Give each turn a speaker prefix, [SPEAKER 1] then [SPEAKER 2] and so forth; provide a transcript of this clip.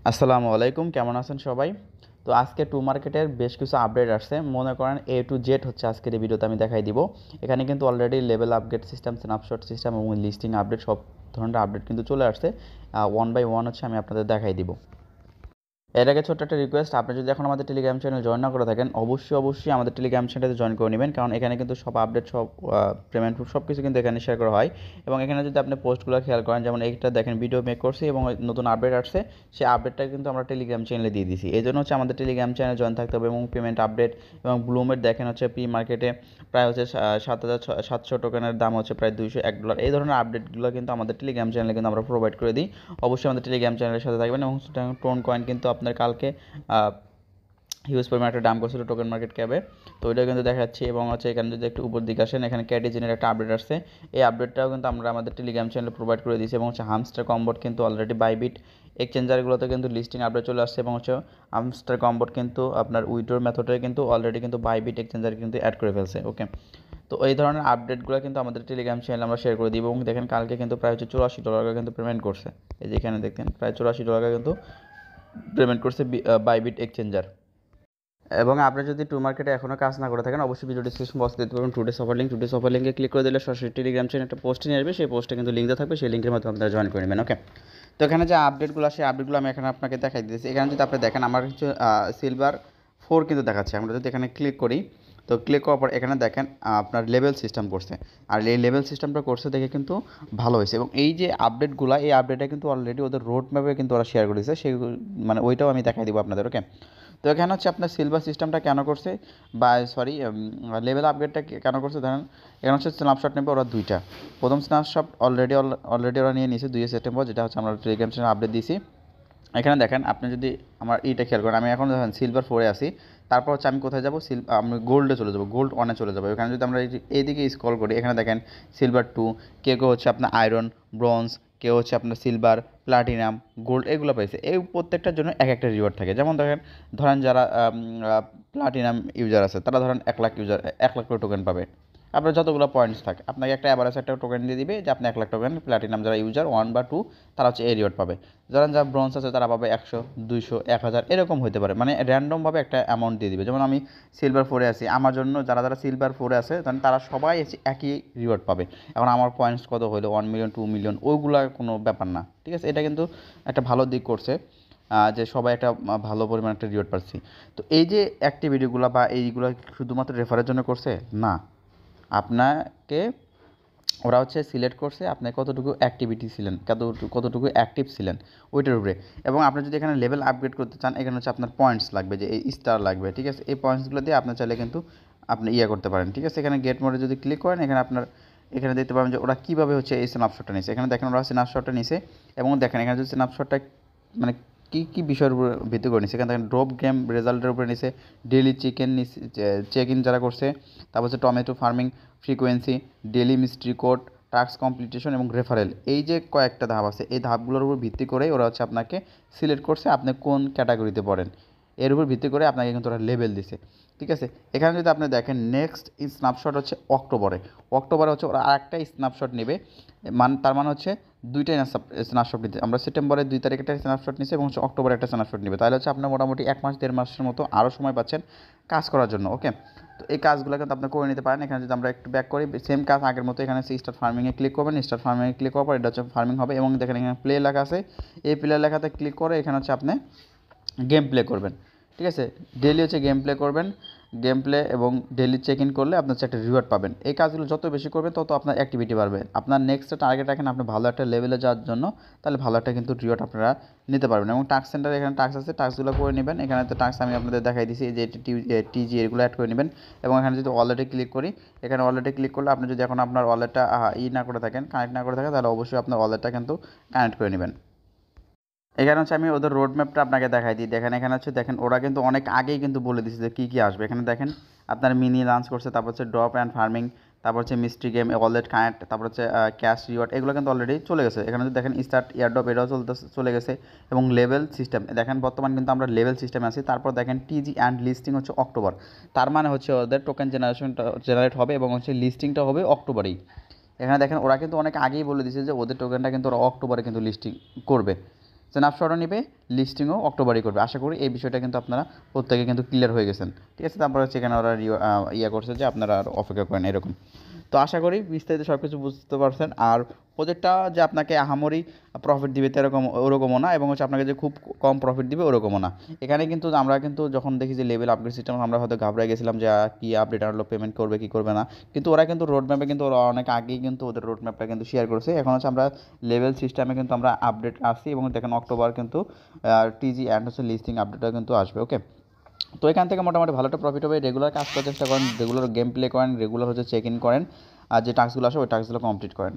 [SPEAKER 1] আসসালামু আলাইকুম, কেমন আছেন সবাই? তো আজকে টু মার্কেটের বেশ কিছু আপডেট আসছে। মনে করেন এ টু জেড হচ্ছে আজকের এই ভিডিওতে আমি দেখাই দিব। এখানে কিন্তু already level upgrade system, snapshot system এবং লিস্টিং আপডেট সব ধরনের আপডেট কিন্তু চলে আসছে। ওয়ান বাই ওয়ান হচ্ছে আমি আপনাদের দেখাই দিব। এর আগে ছোট্ট একটা রিকোয়েস্ট, আপনি যদি এখন আমাদের টেলিগ্রাম চ্যানেল জয়েন না করে থাকেন অবশ্যই আমাদের টেলিগ্রাম চ্যানেলে জয়েন করে নেবেন, কারণ এখানে কিন্তু সব আপডেট, সব পেমেন্ট সব কিছু কিন্তু এখানে শেয়ার করা হয়। এবং এখানে যদি আপনি পোস্টগুলো খেয়াল করেন, যেমন এইটা দেখেন ভিডিও মেক করছি এবং নতুন আপডেট আসছে, সেই আপডেটটা কিন্তু আমরা টেলিগ্রাম চ্যানেলে দিয়ে দিছি। এই জন্য হচ্ছে আমাদের টেলিগ্রাম চ্যানেল জয়েন থাকতে হবে। এবং পেমেন্ট আপডেট এবং ব্লুমের দেখেন হচ্ছে প্রি মার্কেটে প্রায় হচ্ছে 7,700 টোকেনের দাম হচ্ছে প্রায় $201। এই ধরনের আপডেটগুলো কিন্তু আমাদের টেলিগ্রাম চ্যানেলে কিন্তু আমরা প্রোভাইড করে দিই। অবশ্যই আমাদের টেলিগ্রাম চ্যানেলের সাথে থাকবেন। এবং টোন কয়েন কিন্তু আপনার কালকে হিউজ পরিমাণ একটা দাম করছিল টোকেন মার্কেট ক্যাবে, তো ওইটাও কিন্তু দেখাচ্ছি। এবং হচ্ছে এখানে যদি একটু উপর দিকে আসেন, এখানে ক্যাটিজেনের একটা আপডেট আসছে। এই আপডেটটাও কিন্তু আমরা আমাদের টেলিগ্রাম চ্যানেলে প্রোভাইড করে দিয়েছি। এবং হচ্ছে হামস্টার কম্বোট কিন্তু অলরেডি বাইবিট এক্সচেঞ্জারগুলোতে কিন্তু লিস্টিং আপডেট চলে আসছে। এবং হচ্ছে হামস্টার কম্বোট কিন্তু আপনার উইড্রোর মেথডে কিন্তু অলরেডি কিন্তু বাইবিট এক্সচেঞ্জার কিন্তু অ্যাড করে ফেলছে। ওকে, তো এই ধরনের আপডেটগুলো কিন্তু আমাদের টেলিগ্রাম চ্যানেলে আমরা শেয়ার করে দিব। এবং দেখেন কালকে কিন্তু প্রায় হচ্ছে $84 কিন্তু পেমেন্ট করছে। এই যে এখানে দেখতেন প্রায় $84 কিন্তু পেমেন্ট করছে বাইবিট এক্সচেঞ্জার। এবং আপনি যদি টু মার্কেটে এখনও কাজ না করে থাকেন অবশ্যই ভিডিও ডিসক্রিপশন বক্সে দিতে পারবেন টুডেস অফার লিঙ্কে ক্লিক করে দিলে সরাসরি টেলিগ্রাম চ্যানেল একটা পোস্টে নিয়ে আসবে। সেই পোস্টে কিন্তু লিঙ্ক দেওয়া থাকবে, সেই লিঙ্কের মাধ্যমে আপনারা জয়েন করে নেবেন। ওকে, তো এখানে যে আপডেটগুলো আসে আপডেটগুলো আমি এখানে আপনাকে দেখাই দিয়েছি। এখানে যদি আপনি দেখেন আমার কিছু সিলভার 4 কিন্তু দেখাচ্ছে। আমরা যদি এখানে ক্লিক করি, তো ক্লিক করার পর এখানে দেখেন আপনার লেভেল সিস্টেম করছে। আর এই লেভেল সিস্টেমটা করছে দেখে কিন্তু ভালো হয়েছে। এবং এই যে আপডেটগুলো, এই আপডেটটা কিন্তু অলরেডি ওদের রোড ম্যাপে কিন্তু ওরা শেয়ার করেছে, সেই মানে ওইটাও আমি দেখাই দিব আপনাদের। ওকে, তো এখানে হচ্ছে আপনার সিলভার সিস্টেমটা কেন করছে, বা সরি লেভেল আপগ্রেডটা কেন করছে ধরেন। এখানে হচ্ছে স্ন্যাপশট নেবে ওরা দুইটা। প্রথম স্ন্যাপশট অলরেডি ওরা নিয়ে নিয়েছে 2 সেপ্টেম্বর, যেটা হচ্ছে আমরা টেলিগ্রাম চ্যানেলে আপডেট দিয়েছি। এখানে দেখেন আপনি যদি আমার এইটা খেয়াল করেন, আমি এখন দেখেন সিলভার 4-এ আসি। তারপর হচ্ছে আমি কোথায় যাবো, আমি গোল্ডে চলে যাবো, গোল্ড 1-এ চলে যাবো। এখানে যদি আমরা এইদিকে স্ক্রল করি, এখানে দেখেন সিলভার 2, কেউ হচ্ছে আপনার আয়রন, ব্রোঞ্জ, কেউ হচ্ছে আপনার সিলভার, প্লাটিনাম, গোল্ড, এগুলো পাইছে। এই প্রত্যেকটার জন্য এক একটা রিওয়ার্ড থাকে। যেমন ধরেন যারা প্লাটিনাম ইউজার আছে তারা ধরেন 1 লাখ করে টোকেন পাবে। আপনার যতগুলো পয়েন্টস থাকে আপনাকে একটা অ্যাভারেজ একটা টোকেন দিয়ে দিবে যে আপনি 1 লাখ টোকেন। প্ল্যাটিনাম যারা ইউজার 1 বা 2 তারা হচ্ছে এই রিওয়ার্ড পাবে। যারা ব্রোঞ্জ আছে তারা পাবে 100, 200, 1000 এরকম হতে পারে, মানে র্যান্ডমভাবে একটা অ্যামাউন্ট দিয়ে দিবে। যেমন আমি সিলভার 4-এ আছি, আমার জন্য যারা সিলভার 4-এ আছে তারা সবাই একই রিওয়ার্ড পাবে। এখন আমার পয়েন্টস কত হলো 1 মিলিয়ন, 2 মিলিয়ন, ওইগুলা কোনো ব্যাপার না। ঠিক আছে, এটা কিন্তু একটা ভালো দিক করছে, যে সবাই একটা ভালো পরিমাণ একটা রিওয়ার্ড পাচ্ছি। তো এই যে অ্যাক্টিভিটিগুলো বা এইগুলো শুধুমাত্র রেফারের জন্য করছে না, আপনাকে ওরা হচ্ছে সিলেক্ট করছে আপনি কতটুকু অ্যাক্টিভিটি ছিলেন, কতটুকু অ্যাক্টিভ ছিলেন ওইটার উপরে। এবং আপনি যদি এখানে লেভেল আপগ্রেড করতে চান, এখানে হচ্ছে আপনার পয়েন্টস লাগবে, যে এই স্টার লাগবে। ঠিক আছে, এই পয়েন্টসগুলো দিয়ে আপনি চাইলে কিন্তু আপনি করতে পারেন। ঠিক আছে, এখানে গেট মোডে যদি ক্লিক করেন, এখানে দেখতে পাবেন যে ওরা কীভাবে হচ্ছে এই স্ন্যাপশটটা নিছে। এখানে দেখেন ওরা স্ন্যাপশটটা নিছে। এবং দেখেন এখানে যদি স্ন্যাপশটটা মানে কী বিষয়ের উপর ভিত্তি করে নিছে, এখানে দেখেন ড্রপ গেম রেজাল্টের উপরে নিছে, ডেলি চেক ইন যারা করছে, তারপর হচ্ছে tomato farming frequency, daily mystery code, task completion এবং রেফারেল। এই যে কয়েকটা ধাপ আছে, এই ধাপগুলোর উপর ভিত্তি করেই ওরা হচ্ছে আপনাকে সিলেক্ট করছে আপনি কোন ক্যাটাগরিতে পড়েন। এর উপর ভিত্তি করে আপনাকে কিন্তু ওরা লেভেল দিছে। ঠিক আছে, এখানে যদি আপনি দেখেন নেক্সট স্ন্যাপশট হচ্ছে অক্টোবরে হচ্ছে ওরা আরেকটা স্ন্যাপশট নেবে। তার মানে হচ্ছে দুইটাই স্ন্যাপশট নিতে, আমরা সেপ্টেম্বরের 2 তারিখে একটা স্ন্যাপশট নিচ্ছি এবং হচ্ছে অক্টোবরে একটা স্ন্যাপশট নেবে। তাহলে হচ্ছে আপনার মোটামুটি 1 মাস 1.5 মাসের মতো আরও সময় পাচ্ছেন কাজ করার জন্য। ওকে, তো এই কাজগুলো কিন্তু আপনি করে নিতে পারেন। এখানে যদি আমরা একটু ব্যাক করি, সেম কাজ আগের মতো এখানে স্টার্ট ফার্মিংয়ে ক্লিক করবেন। স্টার্ট ফার্মিংয়ে ক্লিক করার পর এটা হচ্ছে ফার্মিং হবে। এবং দেখেন এখানে প্লে লেখা আছে, এই প্লে লেখাতে ক্লিক করে এখানে হচ্ছে আপনি গেম প্লে করবেন। ঠিক আছে, ডেলি হচ্ছে গেম প্লে করবেন। গেম প্লে এবং ডেলি চেক ইন করলে আপনার হচ্ছে একটা রিওয়ার্ড পাবেন। এই কাজগুলো যত বেশি করবেন তত আপনার অ্যাক্টিভিটি বাড়বে। আপনার নেক্সট টার্গেট রাখেন আপনি ভালো একটা লেভেলে যাওয়ার জন্য, তাহলে ভালো একটা কিন্তু রিওয়ার্ড আপনারা নিতে পারবেন। এবং টাস্ক সেন্টারে এখানে টাস্ক আছে, টাস্কগুলো করে নেবেন। এখানে তো টাস্ক আমি আপনাদের দেখাই দিয়েছি, যে টিজি এগুলো অ্যাড করে নেবেন। এবং এখানে যদি ওয়ালেটে ক্লিক করি, এখানে ওয়ালেটে ক্লিক করলে আপনি যদি এখন আপনার ওয়ালেটটা না করে থাকেন, কানেক্ট না করে থাকেন, তাহলে অবশ্যই আপনার ওয়ালেটটা কিন্তু কানেক্ট করে নেবেন। এখানে হচ্ছে আমি ওদের রোড ম্যাপটা আপনাকে দেখাই দিই। দেখেন এখানে হচ্ছে দেখেন ওরা কিন্তু অনেক আগেই কিন্তু বলে দিচ্ছে যে কী আসবে। এখানে দেখেন আপনার মিনি লঞ্চ করছে, তারপর হচ্ছে ড্রপ অ্যান্ড ফার্মিং, তারপর হচ্ছে মিস্ট্রি গেম, ওয়ালেট কানেক্ট, তারপর হচ্ছে ক্যাশ রিওয়ার্ড, এগুলো কিন্তু অলরেডি চলে গেছে। এখানে যদি দেখেন স্টার্ট এয়ারড্রপ, এটাও চলে গেছে। এবং লেভেল সিস্টেম দেখেন বর্তমান কিন্তু আমরা লেভেল সিস্টেমে আছি। তারপর দেখেন টিজি অ্যান্ড লিস্টিং হচ্ছে অক্টোবর, তার মানে হচ্ছে ওদের টোকেন জেনারেট হবে এবং হচ্ছে লিস্টিংটা হবে অক্টোবরেই। এখানে দেখেন ওরা কিন্তু অনেক আগেই বলে দিয়েছে যে ওদের টোকেনটা কিন্তু ওরা অক্টোবরে কিন্তু লিস্টিং করবে। স্ন্যাপশটও নেবে, লিস্টিংও অক্টোবরই করবে। আশা করি এই বিষয়টা কিন্তু আপনারা প্রত্যেকে কিন্তু ক্লিয়ার হয়ে গেছেন, ঠিক আছে। তারপরে হচ্ছে এখানে ওরা ইয়া করছে যে আপনারা আর অপেক্ষা করেন এরকম। তো আশা করি বিস্তারিত সব কিছু বুঝতে পারছেন। আর প্রজেক্টটা যে আপনাকে আহামরি প্রফিট দিবে এরকম ওরকমও না, এবং হচ্ছে আপনাকে যে খুব কম প্রফিট দিবে ওরকমও না। এখানে কিন্তু আমরা কিন্তু যখন দেখি যে লেভেল আপগ্রেড সিস্টেম, আমরা হয়তো ঘাবড়ে গেছিলাম যে কী আপডেট আনলো, পেমেন্ট করবে কি করবে না। কিন্তু ওরা কিন্তু রোড ম্যাপে কিন্তু ওরা অনেক আগেই কিন্তু ওদের রোড ম্যাপটা কিন্তু শেয়ার করেছে। এখন হচ্ছে আমরা লেভেল সিস্টেমে কিন্তু আমরা আপডেট আসছি, এবং দেখেন অক্টোবর কিন্তু টিজি অ্যান্ড হচ্ছে লিস্টিং আপডেটটা কিন্তু আসবে, ওকে। তো এখান থেকে মোটামুটি ভালো একটা প্রফিট হবে। রেগুলার কাজ করার চেষ্টা করেন, রেগুলার গেম প্লে করেন, রেগুলার হচ্ছে চেক ইন করেন, আর যে টাস্কগুলো আসে ওই টাস্কগুলো কমপ্লিট করেন।